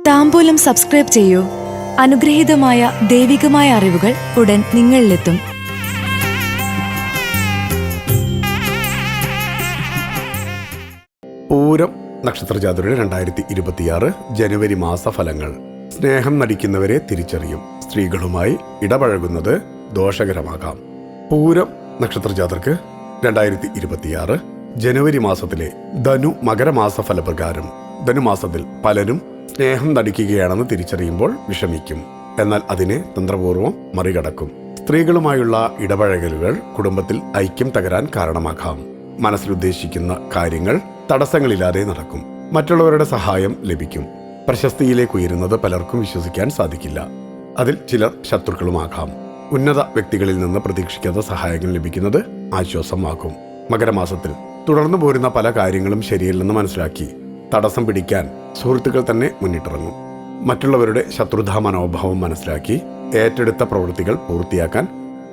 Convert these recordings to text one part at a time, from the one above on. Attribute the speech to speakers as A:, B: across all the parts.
A: താംബൂലം subscribe ചെയ്യൂ. അനുഗ്രഹീതമായ ദൈവികമായ അറിവുകൾ ഉടൻ നിങ്ങളിലെത്തും.
B: പൂരം നക്ഷത്രജാതരുടെ 2026 ജനുവരി മാസഫലങ്ങൾ. സ്നേഹം നടിക്കുന്നവരെ തിരിച്ചറിയും. സ്ത്രീകളുമായി ഇടപഴകുന്നത് ദോഷകരമാകാം. പൂരം നക്ഷത്രജാതർക്ക് 2026 ജനുവരി മാസത്തിലെ ധനു മകരമാസ ഫലപ്രകാരം ധനുമാസത്തിൽ പലരും സ്നേഹം നടിക്കുകയാണെന്ന് തിരിച്ചറിയുമ്പോൾ വിഷമിക്കും. എന്നാൽ അതിനെ തന്ത്രപൂർവ്വം മറികടക്കും. സ്ത്രീകളുമായുള്ള ഇടപഴകലുകൾ കുടുംബത്തിൽ ഐക്യം തകരാൻ കാരണമാകാം. മനസ്സിലുദ്ദേശിക്കുന്ന കാര്യങ്ങൾ തടസ്സങ്ങളില്ലാതെ നടക്കും. മറ്റുള്ളവരുടെ സഹായം ലഭിക്കും. പ്രശസ്തിയിലേക്ക് ഉയരുന്നത് പലർക്കും വിശ്വസിക്കാൻ സാധിക്കില്ല. അതിൽ ചിലർ ശത്രുക്കളുമാകാം. ഉന്നത വ്യക്തികളിൽ നിന്ന് പ്രതീക്ഷിക്കാത്ത സഹായങ്ങൾ ലഭിക്കുന്നത് ആശ്വാസമാകും. മകരമാസത്തിൽ തുടർന്നു പോരുന്ന പല കാര്യങ്ങളും ശരിയല്ലെന്ന് മനസ്സിലാക്കി തടസ്സം പിടിക്കാൻ സുഹൃത്തുക്കൾ തന്നെ മുന്നിട്ടിറങ്ങും. മറ്റുള്ളവരുടെ ശത്രുതാ മനോഭാവം മനസ്സിലാക്കി ഏറ്റെടുത്ത പ്രവൃത്തികൾ പൂർത്തിയാക്കാൻ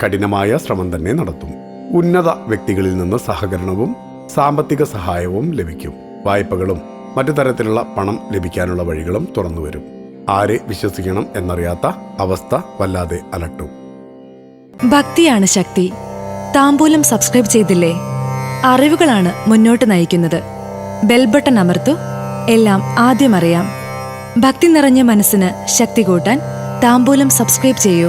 B: കഠിനമായ ശ്രമം തന്നെ നടത്തും. ഉന്നത വ്യക്തികളിൽ നിന്ന് സഹകരണവും സാമ്പത്തിക സഹായവും ലഭിക്കും. വായ്പകളും മറ്റു തരത്തിലുള്ള പണം ലഭിക്കാനുള്ള വഴികളും തുറന്നുവരും. ആരെ വിശ്വസിക്കണം എന്നറിയാത്ത അവസ്ഥ വല്ലാതെ അലട്ടും.
A: ഭക്തിയാണ് ശക്തി. താംബൂലം സബ്സ്ക്രൈബ് ചെയ്തില്ലേ? അറിവുകളാണ് മുന്നോട്ട് നയിക്കുന്നത്. ബെൽ ബട്ടൺ അമർത്തു. എല്ലാം ആദ്യം അറിയാം. ഭക്തി നിറഞ്ഞ മനസ്സിന് ശക്തി കൂട്ടാൻ താംബൂലം സബ്സ്ക്രൈബ് ചെയ്യൂ.